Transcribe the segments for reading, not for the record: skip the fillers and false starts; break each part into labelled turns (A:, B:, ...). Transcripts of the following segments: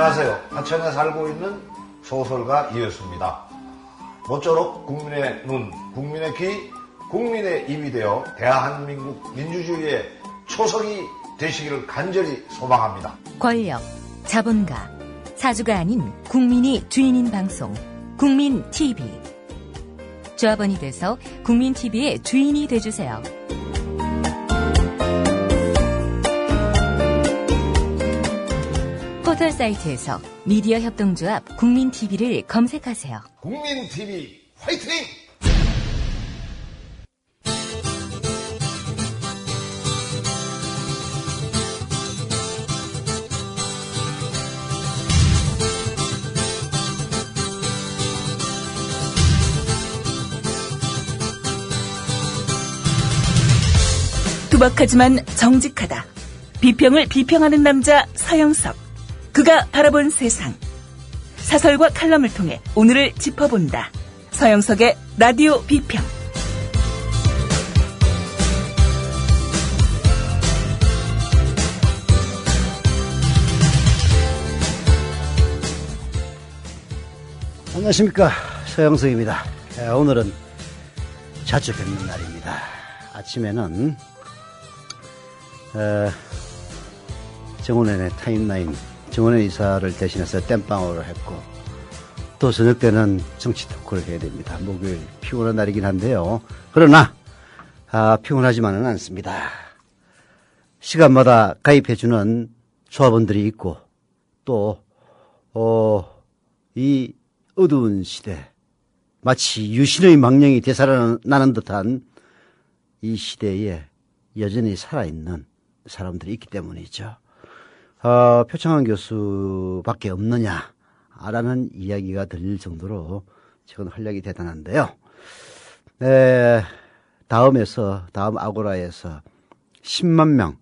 A: 안녕하세요. 하천에 살고 있는 소설가 이효수입니다. 모쪼록 국민의 눈, 국민의 귀, 국민의 입이 되어 대한민국 민주주의의 초석이 되시기를 간절히 소망합니다.
B: 권력, 자본가, 사주가 아닌 국민이 주인인 방송 국민TV. 조합원이 돼서 국민TV의 주인이 돼주세요. 포털 사이트에서 미디어 협동조합 국민TV를 검색하세요.
A: 국민TV 화이팅!
C: 투박하지만 정직하다. 비평을 비평하는 남자 서영석. 그가 바라본 세상. 사설과 칼럼을 통해 오늘을 짚어본다. 서영석의 라디오 비평.
D: 안녕하십니까, 서영석입니다. 오늘은 자주 뵙는 날입니다. 아침에는 정원의 타임라인, 정원의 이사를 대신해서 땜빵으로 했고, 또 저녁 때는 정치 토크를 해야 됩니다. 목요일 피곤한 날이긴 한데요. 그러나 피곤하지만은 않습니다. 시간마다 가입해주는 조합원들이 있고, 또 이 어두운 시대, 마치 유신의 망령이 되살아나는 듯한 이 시대에 여전히 살아있는 사람들이 있기 때문이죠. 표창원 교수밖에 없느냐라는 이야기가 들릴 정도로 최근 활약이 대단한데요. 다음 아고라에서 10만 명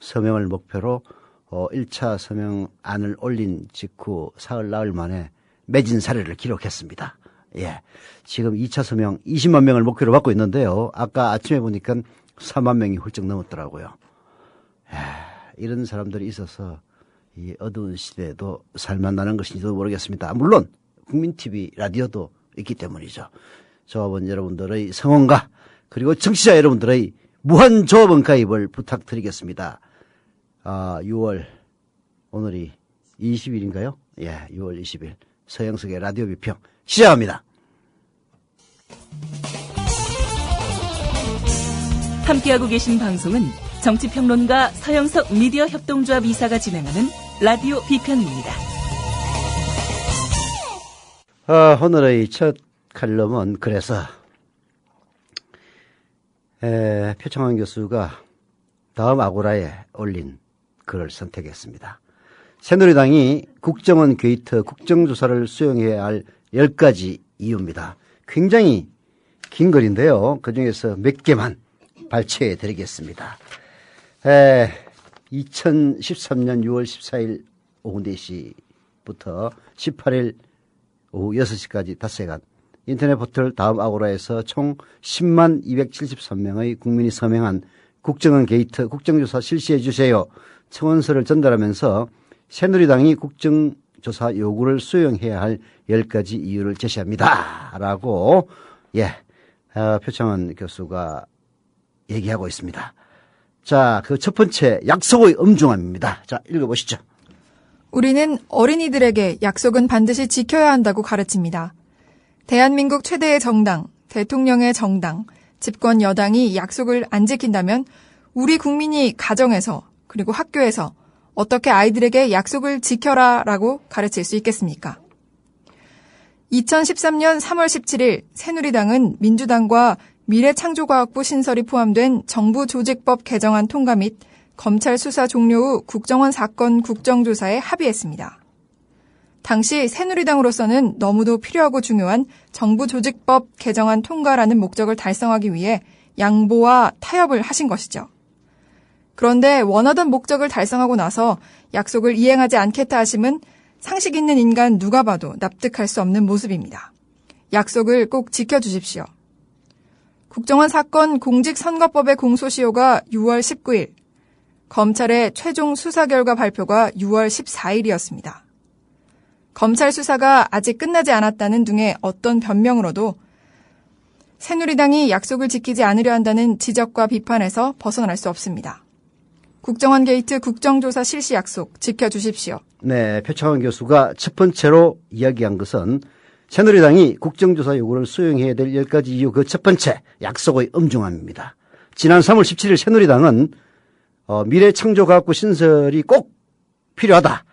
D: 서명을 목표로 1차 서명안을 올린 직후 사흘 나흘 만에 매진 사례를 기록했습니다. 예, 지금 2차 서명 20만 명을 목표로 받고 있는데요. 아까 아침에 보니까 4만 명이 훌쩍 넘었더라고요. 이런 사람들이 있어서 이 어두운 시대에도 살만나는 것인지도 모르겠습니다. 물론 국민TV 라디오도 있기 때문이죠. 조합원 여러분들의 성원과 그리고 청취자 여러분들의 무한 조합원 가입을 부탁드리겠습니다. 6월 오늘이 20일인가요? 예, 6월 20일 서영석의 라디오 비평 시작합니다.
C: 함께하고 계신 방송은 정치평론가 서영석 미디어 협동조합 이사가 진행하는 라디오 비평입니다.
D: 오늘의 첫 칼럼은 그래서 표창원 교수가 다음 아고라에 올린 글을 선택했습니다. 새누리당이 국정원 게이트 국정조사를 수용해야 할 10가지 이유입니다. 굉장히 긴 글인데요. 그중에서 몇 개만 발췌해 드리겠습니다. 2013년 6월 14일 오후 4시부터 18일 오후 6시까지 닷새간 인터넷 포털 다음 아고라에서 총 10만 273명의 국민이 서명한 국정원 게이트 국정조사 실시해 주세요 청원서를 전달하면서 새누리당이 국정조사 요구를 수용해야 할 10가지 이유를 제시합니다. 라고 표창원 교수가 얘기하고 있습니다. 자, 그 첫 번째 약속의 엄중함입니다. 자, 읽어보시죠.
E: 우리는 어린이들에게 약속은 반드시 지켜야 한다고 가르칩니다. 대한민국 최대의 정당, 대통령의 정당, 집권 여당이 약속을 안 지킨다면 우리 국민이 가정에서 그리고 학교에서 어떻게 아이들에게 약속을 지켜라라고 가르칠 수 있겠습니까? 2013년 3월 17일 새누리당은 민주당과 미래창조과학부 신설이 포함된 정부조직법 개정안 통과 및 검찰 수사 종료 후 국정원 사건 국정조사에 합의했습니다. 당시 새누리당으로서는 너무도 필요하고 중요한 정부조직법 개정안 통과라는 목적을 달성하기 위해 양보와 타협을 하신 것이죠. 그런데 원하던 목적을 달성하고 나서 약속을 이행하지 않겠다 하심은 상식 있는 인간 누가 봐도 납득할 수 없는 모습입니다. 약속을 꼭 지켜주십시오. 국정원 사건 공직선거법의 공소시효가 6월 19일, 검찰의 최종 수사 결과 발표가 6월 14일이었습니다. 검찰 수사가 아직 끝나지 않았다는 등의 어떤 변명으로도 새누리당이 약속을 지키지 않으려 한다는 지적과 비판에서 벗어날 수 없습니다. 국정원 게이트 국정조사 실시 약속 지켜주십시오.
D: 네, 표창원 교수가 첫 번째로 이야기한 것은 새누리당이 국정조사 요구를 수용해야 될 10가지 이유 그 첫 번째 약속의 엄중함입니다. 지난 3월 17일 새누리당은 미래창조과학부 신설이 꼭 필요하다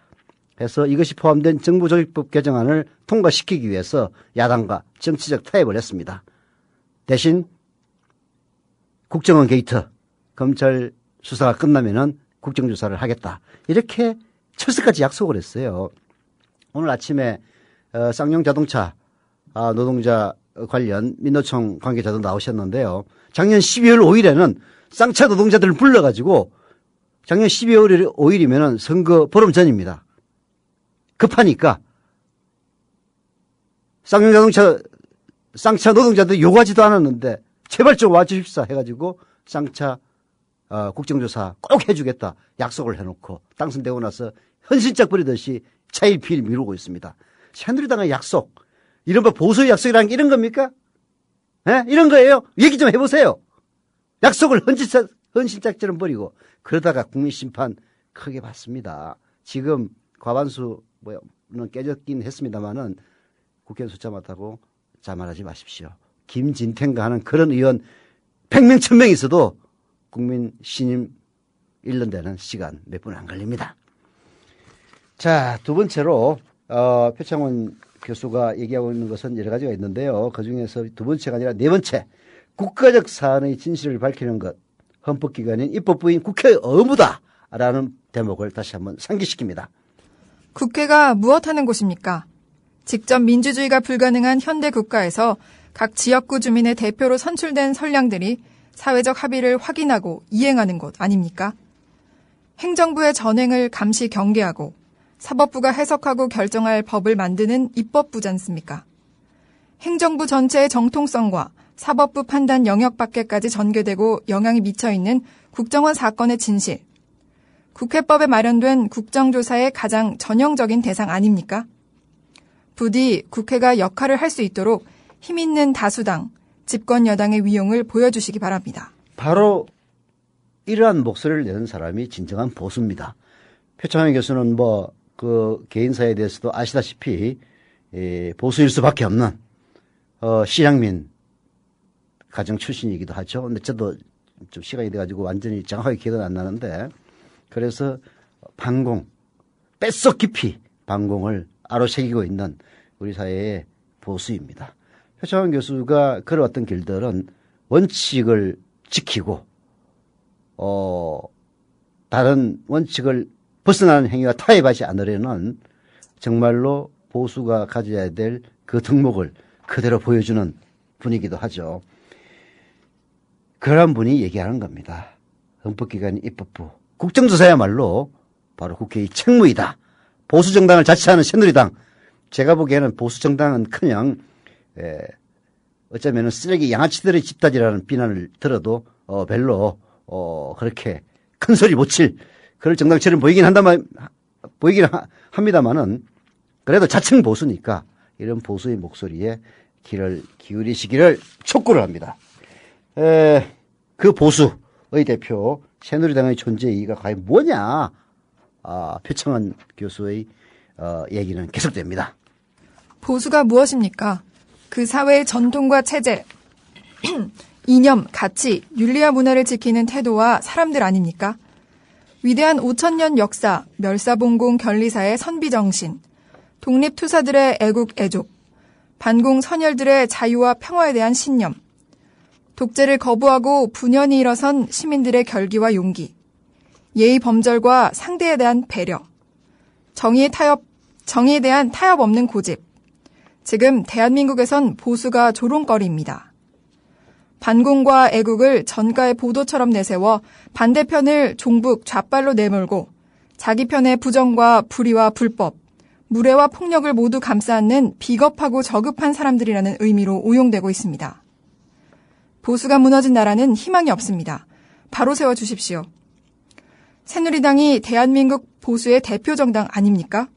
D: 해서 이것이 포함된 정부조직법 개정안을 통과시키기 위해서 야당과 정치적 타협을 했습니다. 대신 국정원 게이트 검찰 수사가 끝나면은 국정조사를 하겠다. 이렇게 철석같이 약속을 했어요. 오늘 아침에 쌍용자동차 노동자 관련 민노총 관계자도 나오셨는데요. 작년 12월 5일에는 쌍차 노동자들을 불러가지고 작년 12월 5일이면은 선거 보름 전입니다. 급하니까 쌍차 노동자들이 요구하지도 않았는데 제발 좀 와주십사 해가지고 쌍차 국정조사 꼭 해주겠다 약속을 해놓고 당선되고 나서 헌신짝 부리듯이 차일피일 미루고 있습니다. 새누리당의 약속, 이른바 보수의 약속이라는 게 이런 겁니까? 네? 이런 거예요. 얘기 좀 해보세요. 약속을 헌신짝처럼 버리고 그러다가 국민심판 크게 받습니다. 지금 과반수는 깨졌긴 했습니다만은 국회 숫자 맞다고 자만하지 마십시오. 김진태인가 하는 그런 의원 100명 1000명 있어도 국민 신임 1년 되는 시간 몇 분 안 걸립니다. 자, 두 번째로 표창원 교수가 얘기하고 있는 것은 여러 가지가 있는데요. 그중에서 두 번째가 아니라 네 번째, 국가적 사안의 진실을 밝히는 것, 헌법기관인 입법부인 국회의 의무다라는 대목을 다시 한번 상기시킵니다.
E: 국회가 무엇하는 곳입니까? 직접 민주주의가 불가능한 현대 국가에서 각 지역구 주민의 대표로 선출된 선량들이 사회적 합의를 확인하고 이행하는 곳 아닙니까? 행정부의 전횡을 감시 경계하고 사법부가 해석하고 결정할 법을 만드는 입법부지 않습니까? 행정부 전체의 정통성과 사법부 판단 영역 밖에까지 전개되고 영향이 미쳐있는 국정원 사건의 진실. 국회법에 마련된 국정조사의 가장 전형적인 대상 아닙니까? 부디 국회가 역할을 할 수 있도록 힘있는 다수당, 집권 여당의 위용을 보여주시기 바랍니다.
D: 바로 이러한 목소리를 내는 사람이 진정한 보수입니다. 표창원 교수는 그 개인사에 대해서도 아시다시피 보수일 수밖에 없는 실향민 가정 출신이기도 하죠. 근데 저도 좀 시간이 돼가지고 완전히 정확하게 기억은 안 나는데 그래서 반공, 뼛속 깊이 반공을 아로새기고 있는 우리 사회의 보수입니다. 표창원 교수가 걸어왔던 길들은 원칙을 지키고 다른 원칙을 벗어나는 행위와 타협하지 않으려는 정말로 보수가 가져야 될 그 덕목을 그대로 보여주는 분이기도 하죠. 그런 분이 얘기하는 겁니다. 헌법기관인 입법부. 국정조사야말로 바로 국회의 책무이다. 보수정당을 자처하는 새누리당. 제가 보기에는 보수정당은커녕 어쩌면 쓰레기 양아치들의 집단이라는 비난을 들어도 별로 그렇게 큰 소리 못 칠 그럴 정당처럼 보이긴 합니다만은 그래도 자칭 보수니까 이런 보수의 목소리에 귀를 기울이시기를 촉구를 합니다. 그 보수의 대표 새누리당의 존재 이유가 과연 뭐냐? 표창원 교수의 얘기는 계속됩니다.
E: 보수가 무엇입니까? 그 사회의 전통과 체제, 이념, 가치, 윤리와 문화를 지키는 태도와 사람들 아닙니까? 위대한 5000년 역사, 멸사봉공 견리사의 선비정신, 독립투사들의 애국 애족, 반공 선열들의 자유와 평화에 대한 신념, 독재를 거부하고 분연히 일어선 시민들의 결기와 용기, 예의 범절과 상대에 대한 배려, 정의에 대한 타협 없는 고집. 지금 대한민국에선 보수가 조롱거리입니다. 반공과 애국을 전가의 보도처럼 내세워 반대편을 종북 좌빨로 내몰고 자기 편의 부정과 불의와 불법, 무례와 폭력을 모두 감싸 안는 비겁하고 저급한 사람들이라는 의미로 오용되고 있습니다. 보수가 무너진 나라는 희망이 없습니다. 바로 세워주십시오. 새누리당이 대한민국 보수의 대표 정당 아닙니까?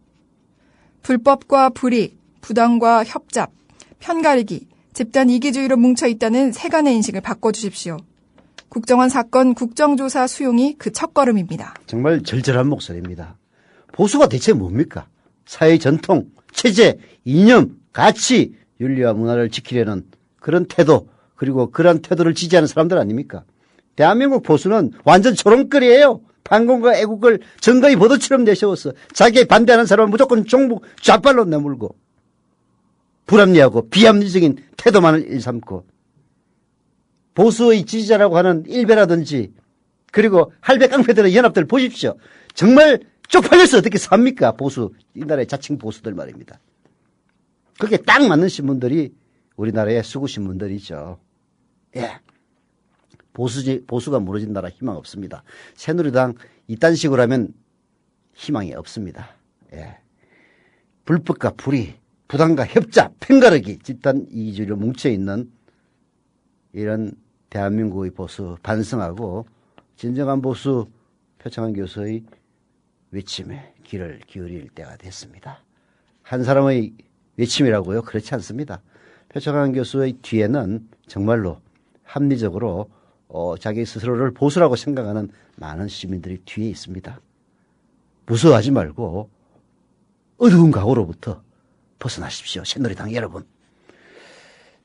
E: 불법과 불이익, 부당과 협잡, 편가르기, 집단 이기주의로 뭉쳐있다는 세간의 인식을 바꿔주십시오. 국정원 사건 국정조사 수용이 그 첫걸음입니다.
D: 정말 절절한 목소리입니다. 보수가 대체 뭡니까? 사회 전통, 체제, 이념, 가치, 윤리와 문화를 지키려는 그런 태도, 그리고 그런 태도를 지지하는 사람들 아닙니까? 대한민국 보수는 완전 조롱거리예요. 반공과 애국을 정거의 보도처럼 내세워서 자기에 반대하는 사람은 무조건 종북 좌빨로 내몰고 불합리하고 비합리적인 태도만을 일삼고 보수의 지지자라고 하는 일베라든지 그리고 할배 깡패들의 연합들 보십시오. 정말 쪽팔려서 어떻게 삽니까? 보수, 이 나라의 자칭 보수들 말입니다. 그게 딱 맞는 신문들이 우리나라의 수구 신문들이죠. 예. 보수가 무너진 나라 희망 없습니다. 새누리당 이딴 식으로 하면 희망이 없습니다. 예. 불법과 불의, 부당과 협잡, 편가르기, 집단 이기주의로 뭉쳐있는 이런 대한민국의 보수 반성하고 진정한 보수 표창원 교수의 외침에 귀를 기울일 때가 됐습니다. 한 사람의 외침이라고요? 그렇지 않습니다. 표창원 교수의 뒤에는 정말로 합리적으로 자기 스스로를 보수라고 생각하는 많은 시민들이 뒤에 있습니다. 무서워하지 말고 어두운 각오로부터 벗어나십시오. 새누리당 여러분.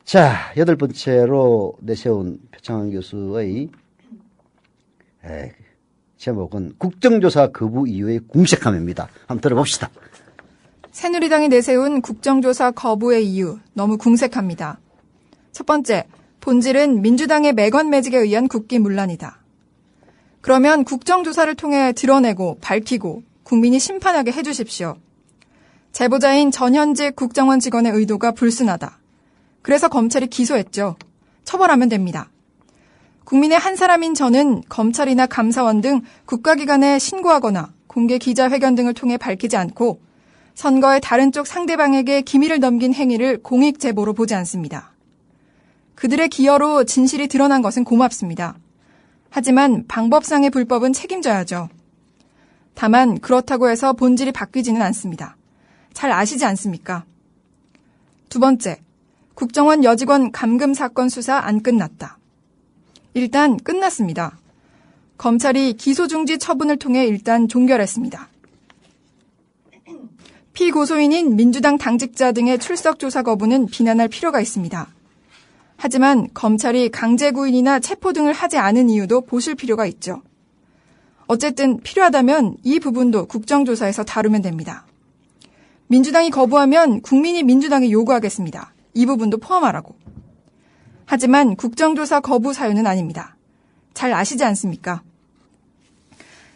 D: 자, 8번째로 내세운 표창원 교수의 제목은 국정조사 거부 이유의 궁색함입니다. 한번 들어봅시다.
E: 새누리당이 내세운 국정조사 거부의 이유 너무 궁색합니다. 첫 번째, 본질은 민주당의 매건매직에 의한 국기문란이다. 그러면 국정조사를 통해 드러내고 밝히고 국민이 심판하게 해주십시오. 제보자인 전현직 국정원 직원의 의도가 불순하다. 그래서 검찰이 기소했죠. 처벌하면 됩니다. 국민의 한 사람인 저는 검찰이나 감사원 등 국가기관에 신고하거나 공개 기자회견 등을 통해 밝히지 않고 선거의 다른 쪽 상대방에게 기밀을 넘긴 행위를 공익 제보로 보지 않습니다. 그들의 기여로 진실이 드러난 것은 고맙습니다. 하지만 방법상의 불법은 책임져야죠. 다만 그렇다고 해서 본질이 바뀌지는 않습니다. 잘 아시지 않습니까? 두 번째, 국정원 여직원 감금 사건 수사 안 끝났다. 일단 끝났습니다. 검찰이 기소중지 처분을 통해 일단 종결했습니다. 피고소인인 민주당 당직자 등의 출석 조사 거부는 비난할 필요가 있습니다. 하지만 검찰이 강제구인이나 체포 등을 하지 않은 이유도 보실 필요가 있죠. 어쨌든 필요하다면 이 부분도 국정조사에서 다루면 됩니다. 민주당이 거부하면 국민이 민주당에 요구하겠습니다. 이 부분도 포함하라고. 하지만 국정조사 거부 사유는 아닙니다. 잘 아시지 않습니까?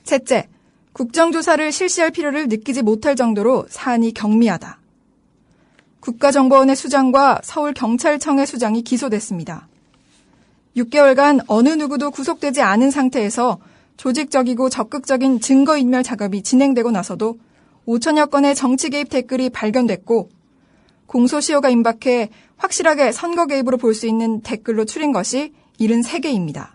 E: 셋째, 국정조사를 실시할 필요를 느끼지 못할 정도로 사안이 경미하다. 국가정보원의 수장과 서울경찰청의 수장이 기소됐습니다. 6개월간 어느 누구도 구속되지 않은 상태에서 조직적이고 적극적인 증거인멸 작업이 진행되고 나서도 5천여 건의 정치 개입 댓글이 발견됐고 공소시효가 임박해 확실하게 선거 개입으로 볼 수 있는 댓글로 추린 것이 73개입니다.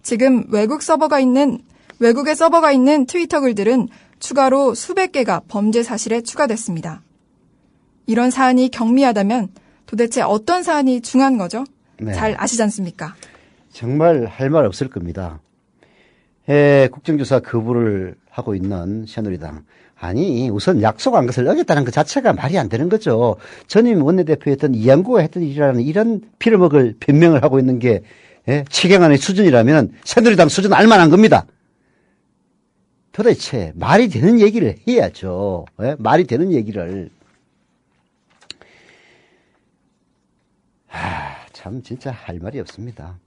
E: 지금 외국에 서버가 있는 트위터 글들은 추가로 수백 개가 범죄 사실에 추가됐습니다. 이런 사안이 경미하다면 도대체 어떤 사안이 중요한 거죠?
D: 네.
E: 잘 아시지 않습니까?
D: 정말 할 말 없을 겁니다. 국정조사 거부를 하고 있는 새누리당. 아니, 우선 약속한 것을 어겼다는 것 자체가 말이 안 되는 거죠. 전임 원내대표였던 이양구가 했던 일이라는 이런 피를 변명을 하고 있는 게 최경환의 수준이라면 새누리당 수준 알만한 겁니다. 도대체 말이 되는 얘기를 해야죠. 말이 되는 얘기를. 참 진짜 할 말이 없습니다.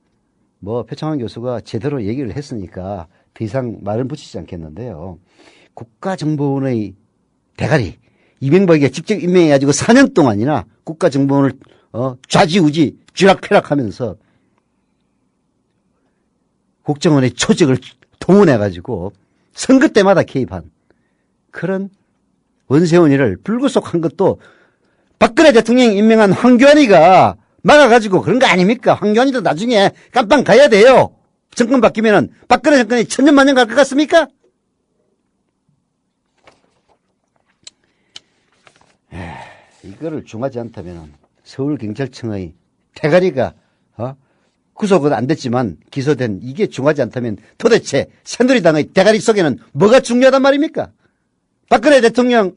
D: 표창원 교수가 제대로 얘기를 했으니까 더 이상 말은 붙이지 않겠는데요. 국가정보원의 대가리 이명박이가 직접 임명해가지고 4년 동안이나 국가정보원을 좌지우지 쥐락펴락하면서 국정원의 조직을 동원해가지고 선거 때마다 개입한 그런 원세훈이를 불구속한 것도 박근혜 대통령이 임명한 황교안이가 막아가지고 그런 거 아닙니까? 황교안이도 나중에 깜빵 가야 돼요. 정권 바뀌면은 박근혜 정권이 천년만년 갈 것 같습니까? 이거를 중하지 않다면 서울경찰청의 대가리가 구속은 안 됐지만 기소된 이게 중하지 않다면 도대체 새누리당의 대가리 속에는 뭐가 중요하단 말입니까? 박근혜 대통령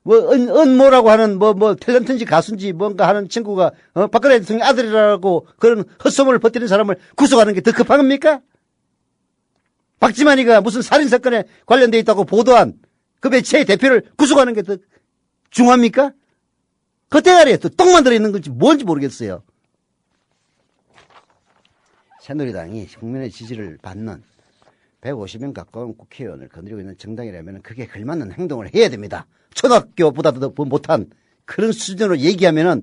D: 은모라고 하는 탤런트인지 가수인지 뭔가 하는 친구가 박근혜 대통령 아들이라고 그런 헛소문을 퍼뜨리는 사람을 구속하는 게 더 급한 겁니까? 박지만이가 무슨 살인사건에 관련돼 있다고 보도한 그 매체의 대표를 구속하는 게 더 중요합니까? 그 대가리에 또 똥만 들어있는 건지 뭔지 모르겠어요. 새누리당이 국민의 지지를 받는 150명 가까운 국회의원을 거느리고 있는 정당이라면 그게 걸맞는 행동을 해야 됩니다. 초등학교보다도 더 못한 그런 수준으로 얘기하면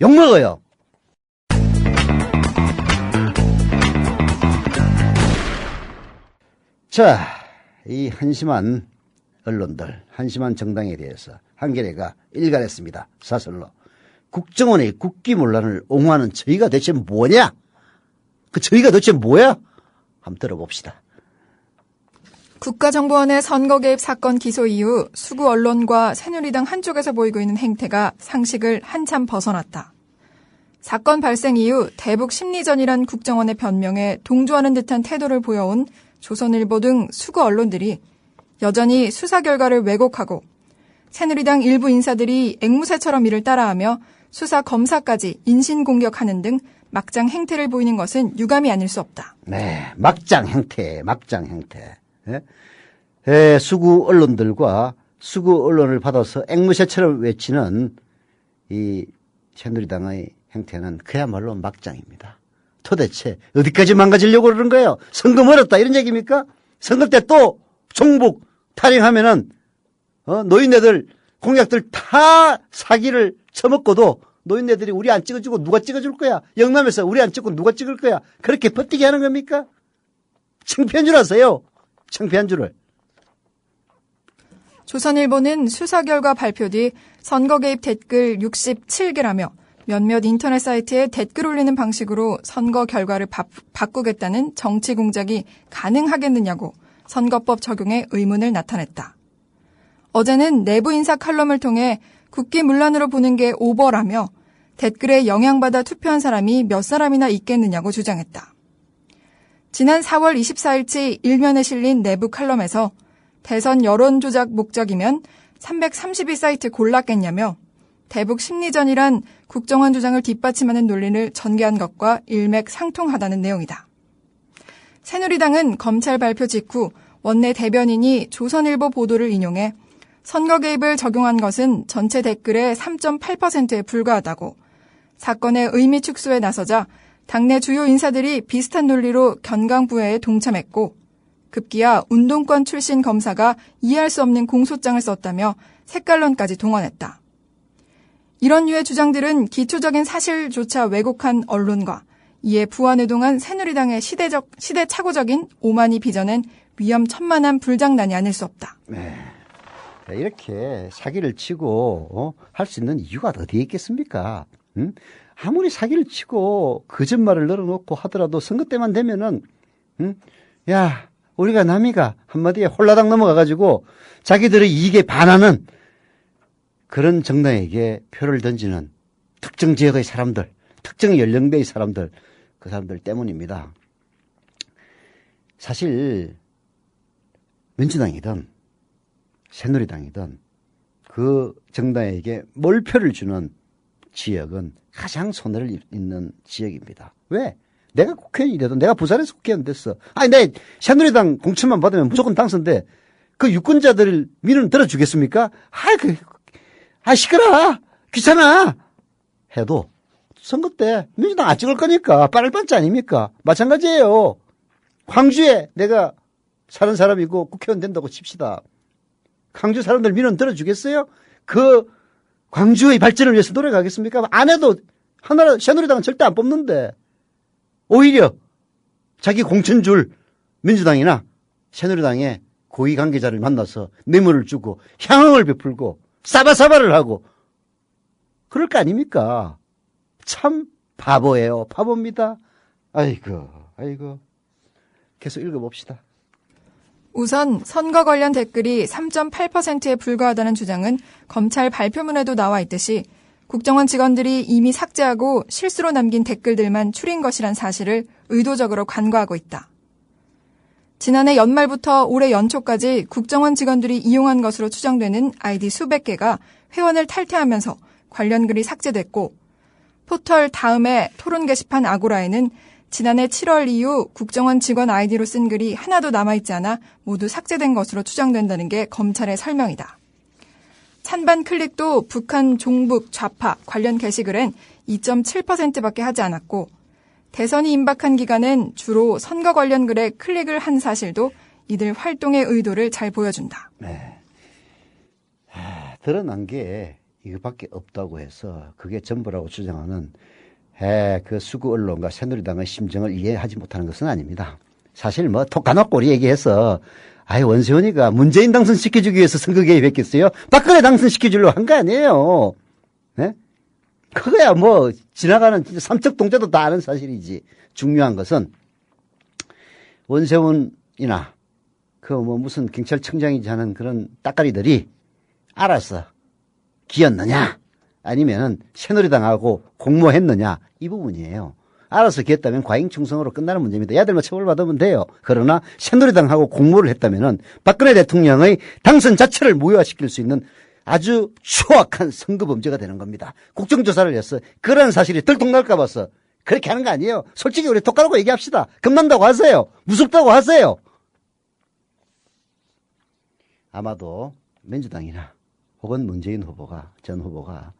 D: 욕먹어요. 자, 이 한심한 언론들, 한심한 정당에 대해서 한겨레가 일갈했습니다. 사설로. 국정원의 국기문란을 옹호하는 저희가 대체 뭐냐? 그 저희가 도대체 뭐야? 한번 들어봅시다.
E: 국가정보원의 선거 개입 사건 기소 이후 수구 언론과 새누리당 한쪽에서 보이고 있는 행태가 상식을 한참 벗어났다. 사건 발생 이후 대북 심리전이란 국정원의 변명에 동조하는 듯한 태도를 보여온 조선일보 등 수구 언론들이 여전히 수사 결과를 왜곡하고 새누리당 일부 인사들이 앵무새처럼 이를 따라하며 수사 검사까지 인신공격하는 등 막장 행태를 보이는 것은 유감이 아닐 수 없다.
D: 네, 막장 행태. 수구 언론들과 수구 언론을 받아서 앵무새처럼 외치는 이 새누리당의 행태는 그야말로 막장입니다. 도대체 어디까지 망가지려고 그러는 거예요? 선거 멀었다 이런 얘기입니까? 선거 때 또 종북 탈영하면은 노인네들 공약들 다 사기를 쳐먹고도 노인네들이 우리 안 찍어주고 누가 찍어줄 거야? 영남에서 우리 안 찍고 누가 찍을 거야? 그렇게 버티게 하는 겁니까? 창피한 줄 아세요? 창피한 줄을.
E: 조선일보는 수사 결과 발표 뒤 선거 개입 댓글 67개라며 몇몇 인터넷 사이트에 댓글 올리는 방식으로 선거 결과를 바꾸겠다는 정치 공작이 가능하겠느냐고 선거법 적용에 의문을 나타냈다. 어제는 내부 인사 칼럼을 통해 국기 문란으로 보는 게 오버라며 댓글에 영향받아 투표한 사람이 몇 사람이나 있겠느냐고 주장했다. 지난 4월 24일치 일면에 실린 내부 칼럼에서 대선 여론조작 목적이면 332사이트 골랐겠냐며 대북 심리전이란 국정원 주장을 뒷받침하는 논리를 전개한 것과 일맥상통하다는 내용이다. 새누리당은 검찰 발표 직후 원내 대변인이 조선일보 보도를 인용해 선거 개입을 적용한 것은 전체 댓글의 3.8%에 불과하다고 사건의 의미 축소에 나서자 당내 주요 인사들이 비슷한 논리로 견강부회에 동참했고 급기야 운동권 출신 검사가 이해할 수 없는 공소장을 썼다며 색깔론까지 동원했다. 이런 류의 주장들은 기초적인 사실조차 왜곡한 언론과 이에 부안의동한 새누리당의 시대착오적인 오만이 빚어낸 위험천만한 불장난이 아닐 수 없다.
D: 네. 이렇게 사기를 치고 할 수 있는 이유가 어디에 있겠습니까? 응? 아무리 사기를 치고 거짓말을 늘어놓고 하더라도 선거 때만 되면은 야 우리가 남이가 한마디에 홀라당 넘어가가지고 자기들의 이익에 반하는 그런 정당에게 표를 던지는 특정 지역의 사람들, 특정 연령대의 사람들, 그 사람들 때문입니다. 사실 민주당이든 새누리당이든 그 정당에게 몰표를 주는 지역은 가장 손해를 입는 지역입니다. 왜? 내가 국회의원이 돼도 내가 부산에서 국회의원 됐어. 아니, 내 새누리당 공천만 받으면 무조건 당선돼. 그 유권자들 민원 들어주겠습니까? 시끄러워. 귀찮아. 해도 선거 때 민주당 안 찍을 거니까 빨빨지 아닙니까? 마찬가지예요. 광주에 내가 사는 사람이고 국회의원 된다고 칩시다. 광주 사람들 민원 들어주겠어요? 그 광주의 발전을 위해서 노력하겠습니까? 안 해도 하나로 새누리당은 절대 안 뽑는데 오히려 자기 공천 줄 민주당이나 새누리당의 고위 관계자를 만나서 뇌물을 주고 향응을 베풀고 싸바싸바를 하고 그럴 거 아닙니까? 참 바보예요. 바보입니다. 아이고. 계속 읽어봅시다.
E: 우선 선거 관련 댓글이 3.8%에 불과하다는 주장은 검찰 발표문에도 나와 있듯이 국정원 직원들이 이미 삭제하고 실수로 남긴 댓글들만 추린 것이란 사실을 의도적으로 간과하고 있다. 지난해 연말부터 올해 연초까지 국정원 직원들이 이용한 것으로 추정되는 아이디 수백 개가 회원을 탈퇴하면서 관련 글이 삭제됐고, 포털 다음에 토론 게시판 아고라에는 지난해 7월 이후 국정원 직원 아이디로 쓴 글이 하나도 남아있지 않아 모두 삭제된 것으로 추정된다는 게 검찰의 설명이다. 찬반 클릭도 북한 종북 좌파 관련 게시글엔 2.7%밖에 하지 않았고, 대선이 임박한 기간엔 주로 선거 관련 글에 클릭을 한 사실도 이들 활동의 의도를 잘 보여준다.
D: 네. 드러난 게 이거밖에 없다고 해서 그게 전부라고 주장하는 그 수구 언론과 새누리당의 심정을 이해하지 못하는 것은 아닙니다. 사실 뭐 톡가놓꼬리 얘기해서 원세훈이가 문재인 당선시켜주기 위해서 선거 개입했겠어요? 박근혜 당선시켜주려고 한 거 아니에요. 네? 그거야 뭐 지나가는 삼척동자도 다 아는 사실이지. 중요한 것은 원세훈이나 무슨 경찰청장이지 하는 그런 따까리들이 알아서 기었느냐 아니면은 새누리당하고 공모했느냐 이 부분이에요. 알아서 기했다면 과잉충성으로 끝나는 문제입니다. 얘들만 처벌받으면 돼요. 그러나 새누리당하고 공모를 했다면은 박근혜 대통령의 당선 자체를 무효화시킬 수 있는 아주 추악한 선거 범죄가 되는 겁니다. 국정조사를 해서 그런 사실이 들통날까 봐서 그렇게 하는 거 아니에요. 솔직히 우리 똑바로 얘기합시다. 겁난다고 하세요. 무섭다고 하세요. 아마도 민주당이나 혹은 문재인 후보가 전 후보가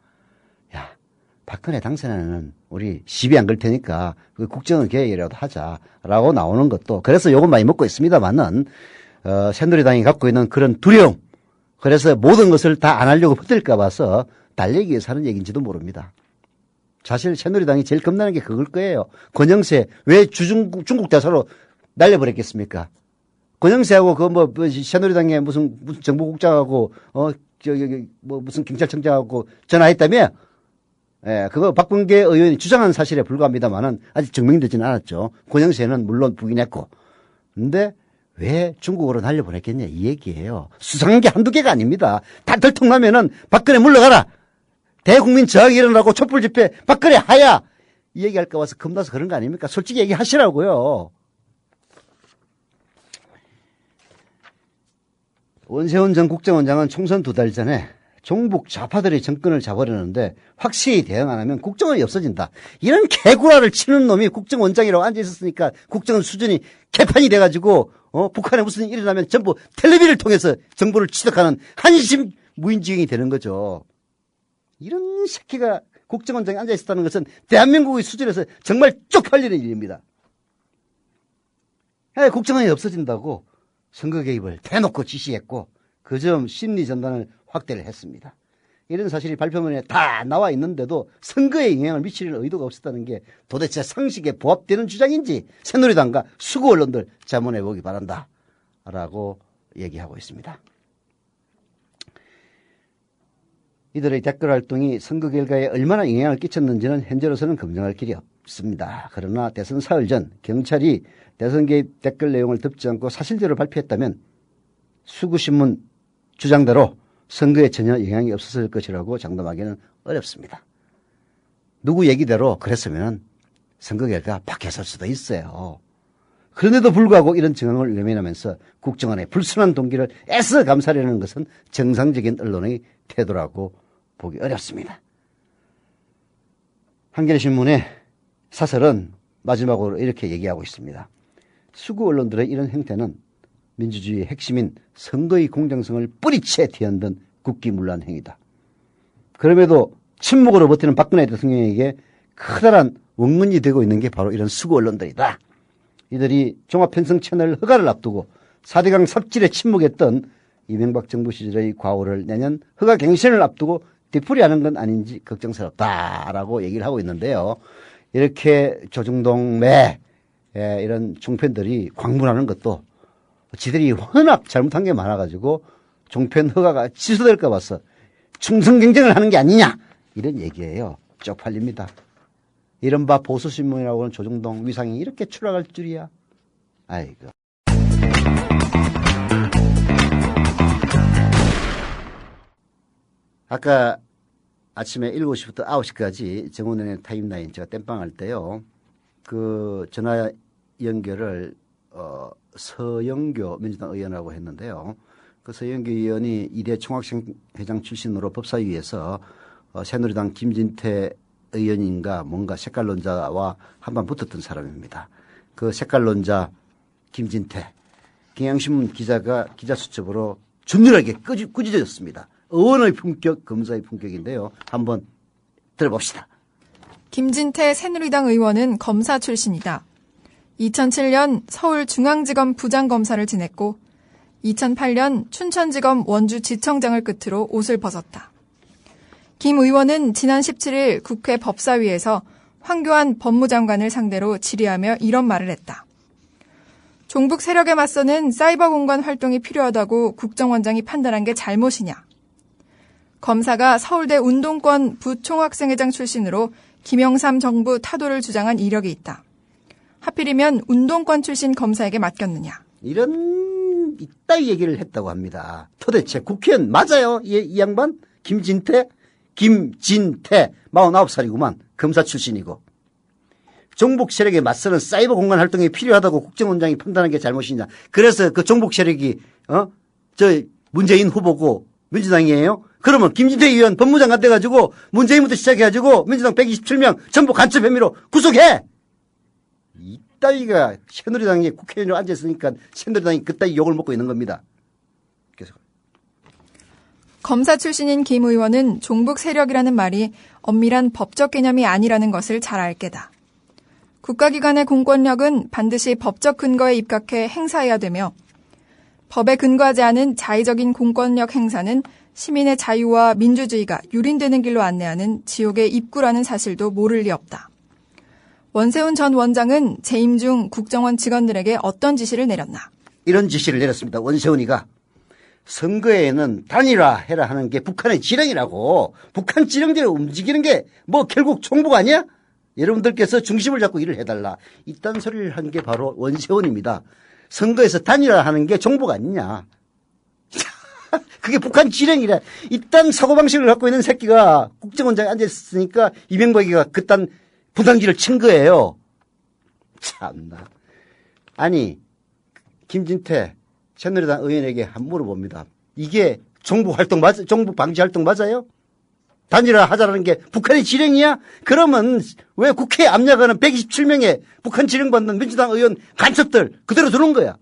D: 박근혜 당선에는 우리 시비 안 걸 테니까 국정원 개혁이라도 하자라고 나오는 것도 그래서 요건 많이 먹고 있습니다만은 새누리당이 갖고 있는 그런 두려움, 그래서 모든 것을 다 안 하려고 버틸까 봐서 달래기 위해서 하는 얘기인지도 모릅니다. 사실 새누리당이 제일 겁나는 게 그걸 거예요. 권영세 왜 중국 대사로 날려버렸겠습니까? 권영세하고 새누리당의 무슨 정보국장하고 무슨 경찰청장하고 전화했다며? 그거 박범계 의원이 주장한 사실에 불과합니다만은 아직 증명되지는 않았죠. 권영세는 물론 부인했고. 근데 왜 중국으로 날려보냈겠냐 이 얘기예요. 수상한 게 한두 개가 아닙니다. 다 들통나면은 박근혜 물러가라. 대국민 저항이 일어나고 촛불 집회 박근혜 하야. 이 얘기할까 봐서 겁나서 그런 거 아닙니까? 솔직히 얘기하시라고요. 원세훈 전 국정원장은 총선 2달 전에 종북 좌파들이 정권을 잡으려는데 확실히 대응 안 하면 국정원이 없어진다. 이런 개구라를 치는 놈이 국정원장이라고 앉아있었으니까 국정원 수준이 개판이 돼가지고 북한에 무슨 일이 일어나면 전부 텔레비를 통해서 정보를 취득하는 한심 무인지경이 되는 거죠. 이런 새끼가 국정원장에 앉아있었다는 것은 대한민국의 수준에서 정말 쪽팔리는 일입니다. 국정원이 없어진다고 선거 개입을 대놓고 지시했고 그 점 심리전단을 확대를 했습니다. 이런 사실이 발표문에 다 나와 있는데도 선거에 영향을 미칠 의도가 없었다는 게 도대체 상식에 부합되는 주장인지 새누리당과 수구 언론들 자문해 보기 바란다 라고 얘기하고 있습니다. 이들의 댓글 활동이 선거 결과에 얼마나 영향을 끼쳤는지는 현재로서는 검증할 길이 없습니다. 그러나 대선 사흘 전 경찰이 대선 개입 댓글 내용을 덮지 않고 사실대로 발표했다면 수구신문 주장대로 선거에 전혀 영향이 없었을 것이라고 장담하기는 어렵습니다. 누구 얘기대로 그랬으면 선거 결과가 바뀌었을 수도 있어요. 그런데도 불구하고 이런 정황을 외면하면서 국정원의 불순한 동기를 애써 감싸려는 것은 정상적인 언론의 태도라고 보기 어렵습니다. 한겨레신문의 사설은 마지막으로 이렇게 얘기하고 있습니다. 수구 언론들의 이런 행태는 민주주의의 핵심인 선거의 공정성을 뿌리채 뒤흔든 국기문란 행위다. 그럼에도 침묵으로 버티는 박근혜 대통령에게 커다란 원근이 되고 있는 게 바로 이런 수구 언론들이다. 이들이 종합편성 채널 허가를 앞두고 4대강 삽질에 침묵했던 이명박 정부 시절의 과오를 내년 허가 갱신을 앞두고 되풀이하는 건 아닌지 걱정스럽다라고 얘기를 하고 있는데요. 이렇게 조중동 매 이런 종편들이 광분하는 것도 지들이 워낙 잘못한 게 많아가지고 종편 허가가 취소될까 봐서 충성 경쟁을 하는 게 아니냐 이런 얘기예요. 쪽팔립니다. 이른바 보수신문이라고 하는 조중동 위상이 이렇게 추락할 줄이야. 아이고. 아까 아침에 7시부터 9시까지 정원의 타임라인 제가 땜빵할 때요. 그 전화 연결을 서영교 민주당 의원하고 했는데요. 그 서영교 의원이 이대 총학생회장 출신으로 법사위에서 새누리당 김진태 의원인가 뭔가 색깔론자와 한번 붙었던 사람입니다. 그 색깔론자 김진태, 경향신문 기자가 기자수첩으로 준열하게 꾸짖어졌습니다. 의원의 품격, 검사의 품격인데요. 한번 들어봅시다.
E: 김진태 새누리당 의원은 검사 출신이다. 2007년 서울중앙지검 부장검사를 지냈고 2008년 춘천지검 원주지청장을 끝으로 옷을 벗었다. 김 의원은 지난 17일 국회 법사위에서 황교안 법무장관을 상대로 질의하며 이런 말을 했다. 종북 세력에 맞서는 사이버 공간 활동이 필요하다고 국정원장이 판단한 게 잘못이냐. 검사가 서울대 운동권 부총학생회장 출신으로 김영삼 정부 타도를 주장한 이력이 있다. 하필이면 운동권 출신 검사에게 맡겼느냐.
D: 이런 이따위 얘기를 했다고 합니다. 도대체 국회의원 맞아요? 이 양반? 김진태 49살이구만. 검사 출신이고. 종북 세력에 맞서는 사이버 공간 활동이 필요하다고 국정원장이 판단한 게 잘못이냐. 그래서 그 종북 세력이 문재인 후보고 민주당이에요. 그러면 김진태 의원 법무장관 돼가지고 문재인부터 시작해가지고 민주당 127명 전부 간첩 혐의로 구속해. 이따위가 새누리당에 국회의원으로 앉아있으니까 새누리당이 그따위 욕을 먹고 있는 겁니다. 계속.
E: 검사 출신인 김 의원은 종북 세력이라는 말이 엄밀한 법적 개념이 아니라는 것을 잘 알 게다. 국가기관의 공권력은 반드시 법적 근거에 입각해 행사해야 되며 법에 근거하지 않은 자의적인 공권력 행사는 시민의 자유와 민주주의가 유린되는 길로 안내하는 지옥의 입구라는 사실도 모를 리 없다. 원세훈 전 원장은 재임 중 국정원 직원들에게 어떤 지시를 내렸나?
D: 이런 지시를 내렸습니다. 원세훈이가 선거에는 단일화해라 하는 게 북한의 지령이라고. 북한 지령대로 움직이는 게 뭐 결국 총북 아니야? 여러분들께서 중심을 잡고 일을 해달라. 이딴 소리를 한 게 바로 원세훈입니다. 선거에서 단일화하는 게 종북 아니냐. 그게 북한 지령이래. 이딴 사고방식을 갖고 있는 새끼가 국정원장에 앉아있으니까 이명박이가 그딴 부당지를 친 거예요. 참나. 아니 김진태 새누리당 의원에게 한번 물어봅니다. 이게 종북 활동 맞아? 종북 방지 활동 맞아요? 단일화 하자라는 게 북한의 지령이야? 그러면 왜 국회에 압력하는 127명의 북한 지령받는 민주당 의원 간첩들 그대로 두는 거야?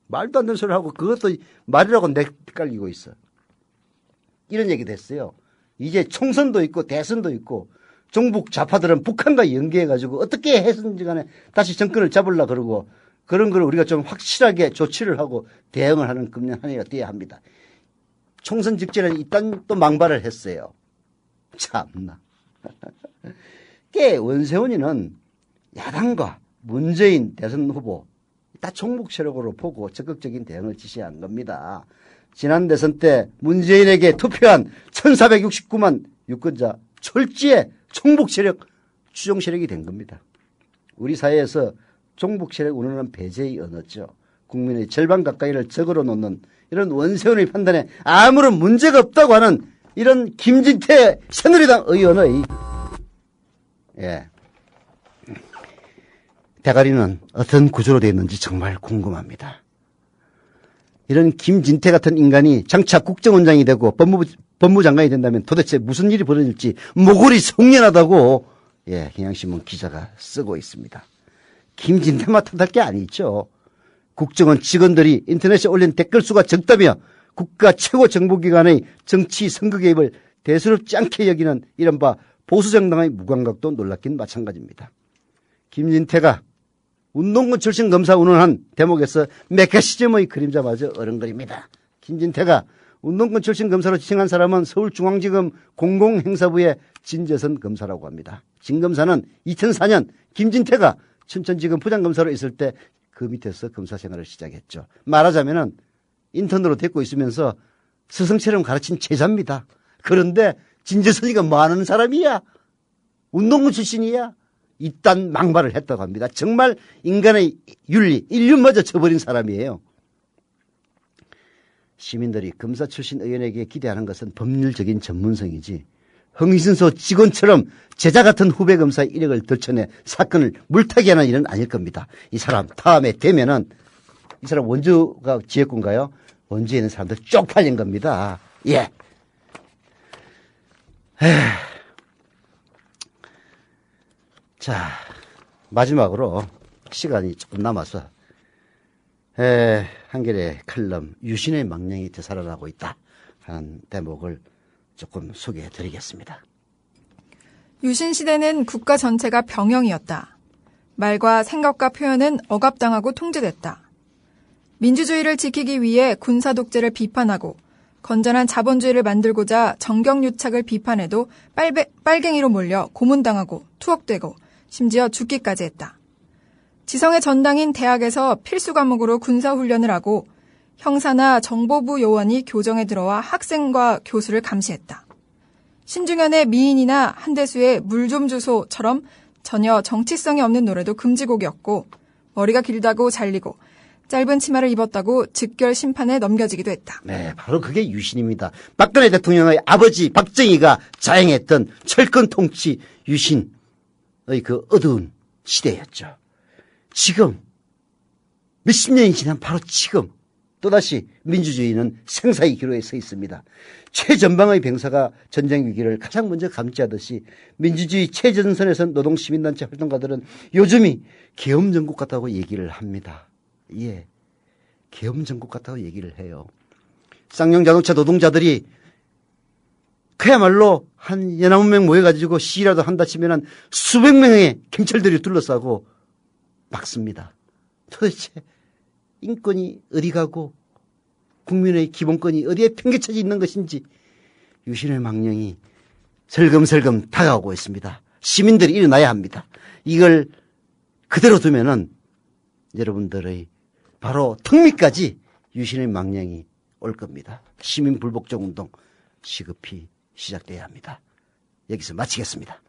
D: 말도 안 되는 소리를 하고 그것도 말이라고 헷갈리고 있어. 이런 얘기도 했어요. 이제 총선도 있고 대선도 있고 종북 좌파들은 북한과 연계해가지고 어떻게 해서든지 간에 다시 정권을 잡으려고 그러고 그런 걸 우리가 좀 확실하게 조치를 하고 대응을 하는 금년 한 해가 돼야 합니다. 총선 직전에 이딴 또 망발을 했어요. 참나. 원세훈이는 야당과 문재인 대선 후보 다 종북 세력으로 보고 적극적인 대응을 지시한 겁니다. 지난 대선 때 문재인에게 투표한 1469만 유권자 철지에 종북 세력, 추종 세력이 된 겁니다. 우리 사회에서 종북 세력 운운은 배제의 언어죠. 국민의 절반 가까이를 적으로 놓는 이런 원세훈의 판단에 아무런 문제가 없다고 하는 이런 김진태 새누리당 의원의 대가리는 어떤 구조로 되어 있는지 정말 궁금합니다. 이런 김진태 같은 인간이 장차 국정원장이 되고 법무장관이 된다면 도대체 무슨 일이 벌어질지 모골이 송연하다고 경향신문 기자가 쓰고 있습니다. 김진태만 탓할 게 아니죠. 국정원 직원들이 인터넷에 올린 댓글 수가 적다며 국가 최고 정보기관의 정치 선거 개입을 대수롭지 않게 여기는 이른바 보수정당의 무감각도 놀랍긴 마찬가지입니다. 김진태가 운동권 출신 검사 운운한 대목에서 메카시즘의 그림자마저 어른거립니다. 김진태가 운동권 출신 검사로 지칭한 사람은 서울중앙지검 공공행사부의 진재선 검사라고 합니다. 진 검사는 2004년 김진태가 춘천지검 부장검사로 있을 때 그 밑에서 검사 생활을 시작했죠. 말하자면은 인턴으로 데리고 있으면서 스승처럼 가르친 제자입니다. 그런데 진재선이가 뭐 하는 사람이야? 운동권 출신이야? 이딴 망발을 했다고 합니다. 정말 인간의 윤리, 인륜마저 쳐버린 사람이에요. 시민들이 검사 출신 의원에게 기대하는 것은 법률적인 전문성이지 흥신소 직원처럼 제자 같은 후배 검사의 이력을 들춰내 사건을 물타기 하는 일은 아닐 겁니다. 이 사람 다음에 되면은 이 사람 원주가 지역구인가요? 원주에 있는 사람들 쪽팔린 겁니다. 예. 자, 마지막으로 시간이 조금 남아서 한겨레 칼럼 유신의 망령이 되살아나고 있다 하는 대목을 조금 소개해 드리겠습니다.
E: 유신 시대는 국가 전체가 병영이었다. 말과 생각과 표현은 억압당하고 통제됐다. 민주주의를 지키기 위해 군사 독재를 비판하고 건전한 자본주의를 만들고자 정경유착을 비판해도 빨갱이로 몰려 고문당하고 투옥되고 심지어 죽기까지 했다. 지성의 전당인 대학에서 필수 과목으로 군사훈련을 하고 형사나 정보부 요원이 교정에 들어와 학생과 교수를 감시했다. 신중현의 미인이나 한대수의 물 좀 주소처럼 전혀 정치성이 없는 노래도 금지곡이었고 머리가 길다고 잘리고 짧은 치마를 입었다고 즉결 심판에 넘겨지기도 했다.
D: 네, 바로 그게 유신입니다. 박근혜 대통령의 아버지 박정희가 자행했던 철권 통치 유신의 그 어두운 시대였죠. 지금 몇십 년이 지난 바로 지금 또다시 민주주의는 생사의 기로에 서 있습니다. 최전방의 병사가 전쟁 위기를 가장 먼저 감지하듯이 민주주의 최전선에선 노동시민단체 활동가들은 요즘이 계엄정국 같다고 얘기를 합니다. 예, 계엄정국 같다고 얘기를 해요. 쌍용자동차 노동자들이 그야말로 한 연합 명 모여가지고 시위라도 한다 치면은 수백 명의 경찰들이 둘러싸고 막습니다. 도대체 인권이 어디 가고 국민의 기본권이 어디에 팽개쳐져 있는 것인지 유신의 망령이 슬금슬금 다가오고 있습니다. 시민들이 일어나야 합니다. 이걸 그대로 두면은 여러분들의 바로 턱밑까지 유신의 망령이 올 겁니다. 시민 불복종 운동 시급히 시작돼야 합니다. 여기서 마치겠습니다.